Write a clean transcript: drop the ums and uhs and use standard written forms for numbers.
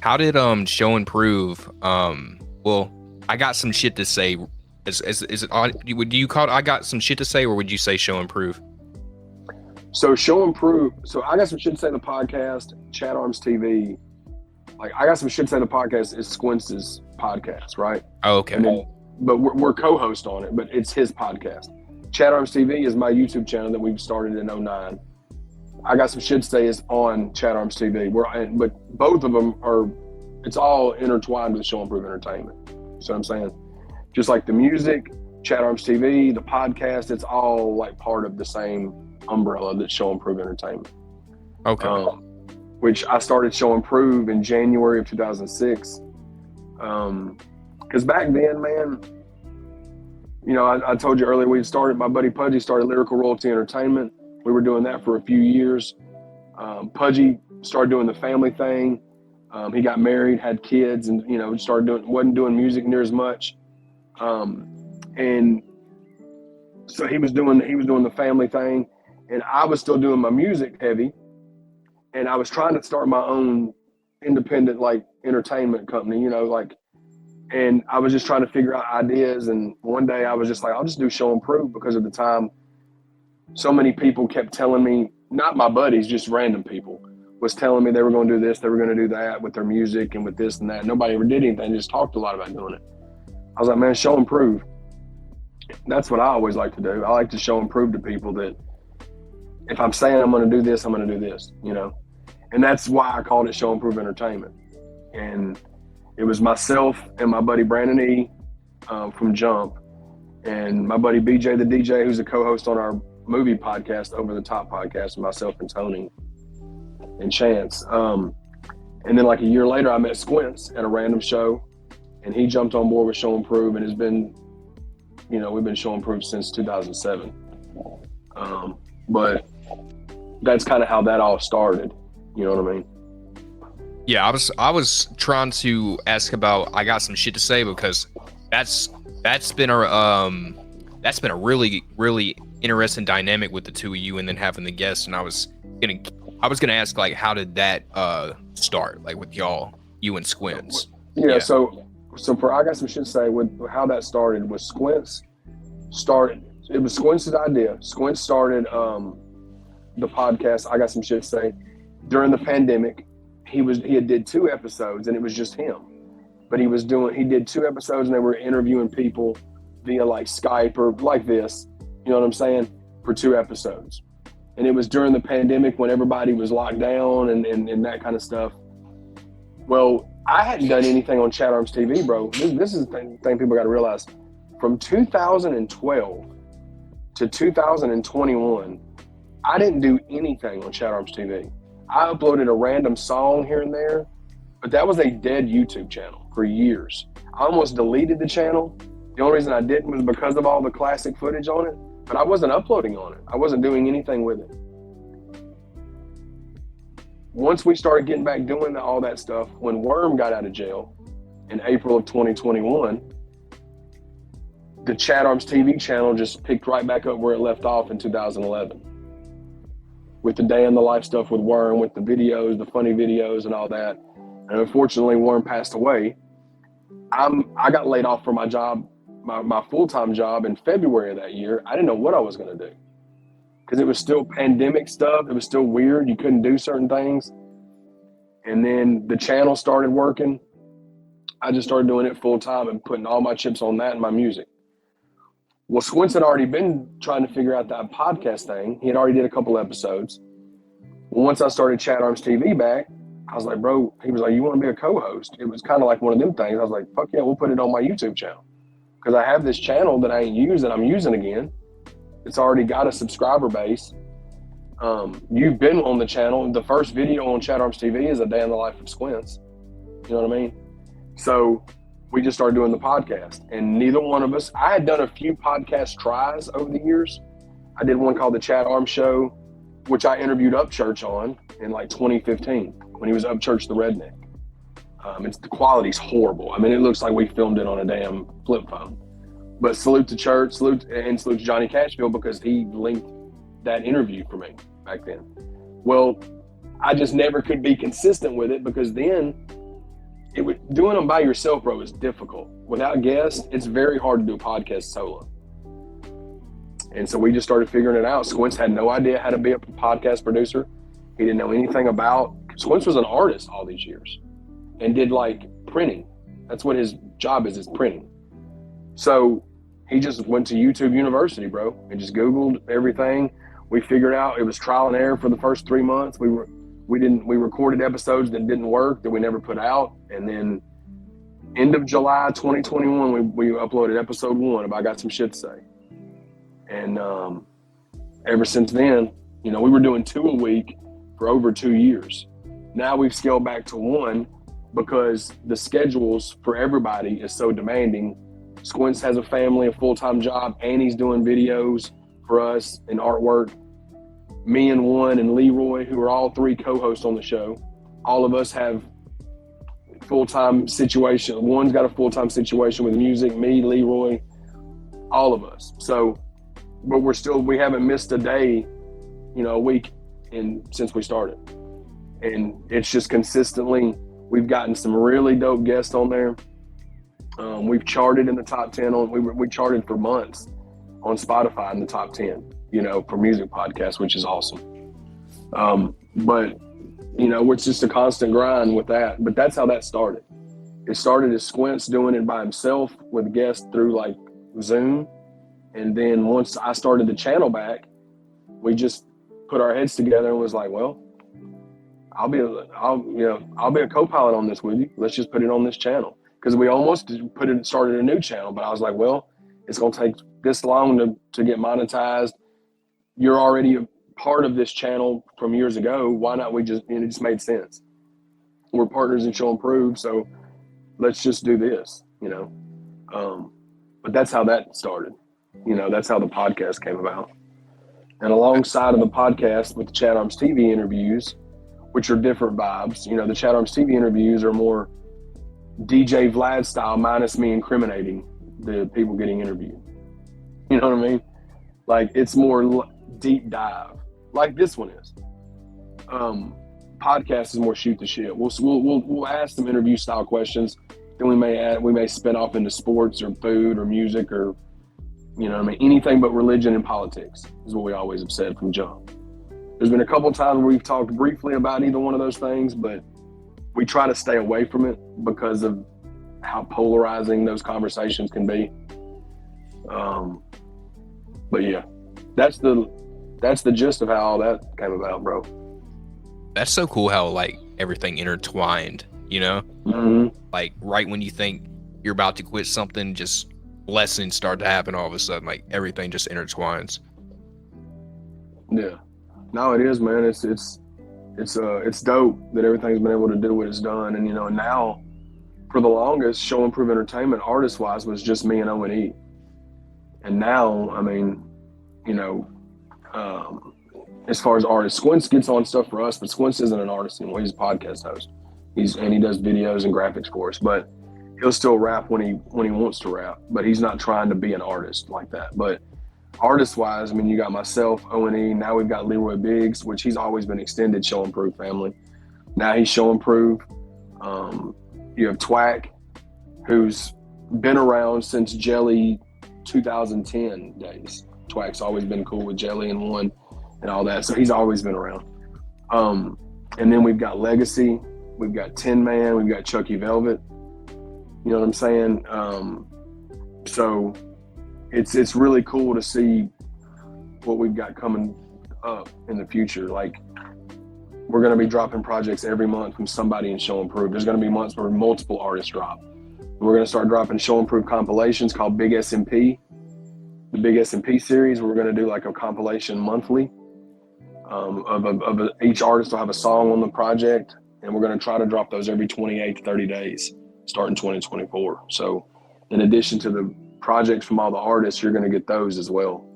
How did Show and Prove? Well, I got some shit to say. Is it would you call it I got some shit to say, or would you say Show and Prove? So Show and Prove. So I got some shit to say. The podcast, Chad Arms TV. Like I got some shit to say. The podcast is Squince's podcast, right? Oh, okay. And then, but we're co-host on it. But it's his podcast. Chad Arms TV is my YouTube channel that we've started in 2009. I got some shit to say is on Chad Arms TV. But both of them are. It's all intertwined with Show and Prove Entertainment. You know what I'm saying? Just like the music, Chad Arms TV, the podcast, it's all like part of the same umbrella that's Show and Prove Entertainment. Okay. Which I started Show and Prove in January of 2006. Because back then, man, you know, I told you earlier, my buddy Pudgy started Lyrical Royalty Entertainment. We were doing that for a few years. Pudgy started doing the family thing. He got married, had kids, and, you know, wasn't doing music near as much. And so he was doing the family thing, and I was still doing my music heavy, and I was trying to start my own independent like entertainment company, you know, like, and I was just trying to figure out ideas. And one day I was just like, I'll just do Show and Prove, because at the time, so many people kept telling me, not my buddies, just random people, was telling me they were going to do this, they were going to do that with their music and with this and that. Nobody ever did anything, just talked a lot about doing it. I was like, man, Show and Prove. That's what I always like to do. I like to show and prove to people that if I'm saying I'm going to do this, I'm going to do this, you know? And that's why I called it Show and Prove Entertainment. And it was myself and my buddy Brandon E. From Jump, and my buddy BJ the DJ, who's a co-host on our movie podcast, Over the Top podcast, myself and Tony and Chance. And then like a year later, I met Squince at a random show, and he jumped on board with Show and Prove, and has been, you know, we've been Show and Prove since 2007. But that's kind of how that all started. You know what I mean? Yeah, I was trying to ask about. I got some shit to say, because that's been a really interesting dynamic with the two of you, and then having the guests. And I was gonna ask, like, how did that start, like with you and Squince? Yeah. So I got some shit to say with how that started. Was Squince started? It was Squince's idea. Squince started the podcast. I got some shit to say. During the pandemic, he had did 2 episodes, and it was just him. But he did 2 episodes, and they were interviewing people via like Skype or like this, you know what I'm saying, for 2 episodes. And it was during the pandemic when everybody was locked down and that kind of stuff. Well, I hadn't done anything on Chad Arms TV, bro. This is the thing people got to realize. From 2012 to 2021, I didn't do anything on Chad Arms TV. I uploaded a random song here and there, but that was a dead YouTube channel for years. I almost deleted the channel. The only reason I didn't was because of all the classic footage on it, but I wasn't uploading on it. I wasn't doing anything with it. Once we started getting back doing all that stuff, when Worm got out of jail in April of 2021, the Chad Arms TV channel just picked right back up where it left off in 2011. With the day in the life stuff with Worm, with the videos, the funny videos and all that. And unfortunately, Worm passed away. I got laid off from my job, my full-time job in February of that year. I didn't know what I was going to do, because it was still pandemic stuff. It was still weird. You couldn't do certain things. And then the channel started working. I just started doing it full-time and putting all my chips on that and my music. Well, Squince had already been trying to figure out that podcast thing. He had already did a couple episodes. Well, once I started Chad Arms TV back, I was like, bro, he was like, you want to be a co-host? It was kind of like one of them things. I was like, fuck yeah, we'll put it on my YouTube channel. Because I have this channel that I ain't used that I'm using again. It's already got a subscriber base. You've been on the channel. The first video on Chad Arms TV is a day in the life of Squince. You know what I mean? So we just started doing the podcast, and neither one of us, I had done a few podcast tries over the years. I did one called the Chad Arms Show, which I interviewed Upchurch on in like 2015 when he was Upchurch the Redneck. The quality's horrible. I mean, it looks like we filmed it on a damn flip phone. But salute to Church, salute to Johnny Cashville, because he linked that interview for me back then. Well, I just never could be consistent with it, because then doing them by yourself, bro, is difficult. Without guests, it's very hard to do a podcast solo. And so we just started figuring it out. Squints had no idea how to be a podcast producer. He didn't know anything about. Squints was an artist all these years and did like printing. That's what his job is printing. So he just went to YouTube University, bro, and just Googled everything. We figured out it was trial and error for the first 3 months. We recorded episodes that didn't work, that we never put out. And then end of July 2021, we uploaded episode 1 of I Got Some Shit to Say. And ever since then, we were doing 2 a week for over 2 years. Now we've scaled back to 1 because the schedules for everybody is so demanding. Squints has a family, a full-time job, and he's doing videos for us and artwork. Me and One and Leroy, who are all 3 co-hosts on the show, all of us have full-time situation. One's got a full-time situation with music, me, Leroy, all of us. So, but we haven't missed a day, a week since we started. And it's just consistently, we've gotten some really dope guests on there. We've charted in the top 10 we charted for months on Spotify in the top 10, for music podcasts, which is awesome. But it's just a constant grind with that. But that's how that started. It started as Squints doing it by himself with guests through like Zoom. And then once I started the channel back, we just put our heads together and was like, well, I'll be a co-pilot on this with you. Let's just put it on this channel. Because we almost started a new channel, but I was like, well, it's going to take this long to get monetized. You're already a part of this channel from years ago. Why not it just made sense. We're partners in Show and Prove, so let's just do this, But that's how that started. That's how the podcast came about. And alongside of the podcast with the ChadArmes TV interviews, which are different vibes, the ChadArmes TV interviews are more DJ Vlad style, minus me incriminating the people getting interviewed. You know what I mean? Like, it's more deep dive, like this one is. Podcast is more shoot the shit. We'll ask some interview style questions, then we may spin off into sports or food or music or anything but religion and politics is what we always have said from jump. There's been a couple of times where we've talked briefly about either one of those things, but we try to stay away from it because of how polarizing those conversations can be. But yeah, that's the gist of how all that came about, bro. That's so cool how like everything intertwined, Mm-hmm. Like right when you think you're about to quit something, just blessings start to happen all of a sudden. Like everything just intertwines. Yeah, no, it is, man. It's dope that everything's been able to do what it's done. And, now for the longest, Show and Prove Entertainment artist wise was just me and O&E. And now, I mean, as far as artists, Squints gets on stuff for us, but Squints isn't an artist anymore. He's a podcast host. He does videos and graphics for us, but he'll still rap when he wants to rap, but he's not trying to be an artist like that. But artist wise, I mean, you got myself, O&E. Now we've got Leroy Biggs, which he's always been extended Show and Prove family. Now he's Show and Prove. You have Twack, who's been around since Jelly 2010 days. Twack's always been cool with Jelly and One and all that, so he's always been around. And then we've got Legacy, we've got Tin Man, we've got Chucky Velvet. You know what I'm saying? So it's really cool to see what we've got coming up in the future. Like, we're going to be dropping projects every month from somebody in Show and Prove. There's going to be months where multiple artists drop. We're going to start dropping Show and Prove compilations called Big SMP, the Big SMP series. We're going to do like a compilation monthly of each artist will have a song on the project, and we're going to try to drop those every 28 to 30 days starting 2024. So in addition to the projects from all the artists, you're going to get those as well.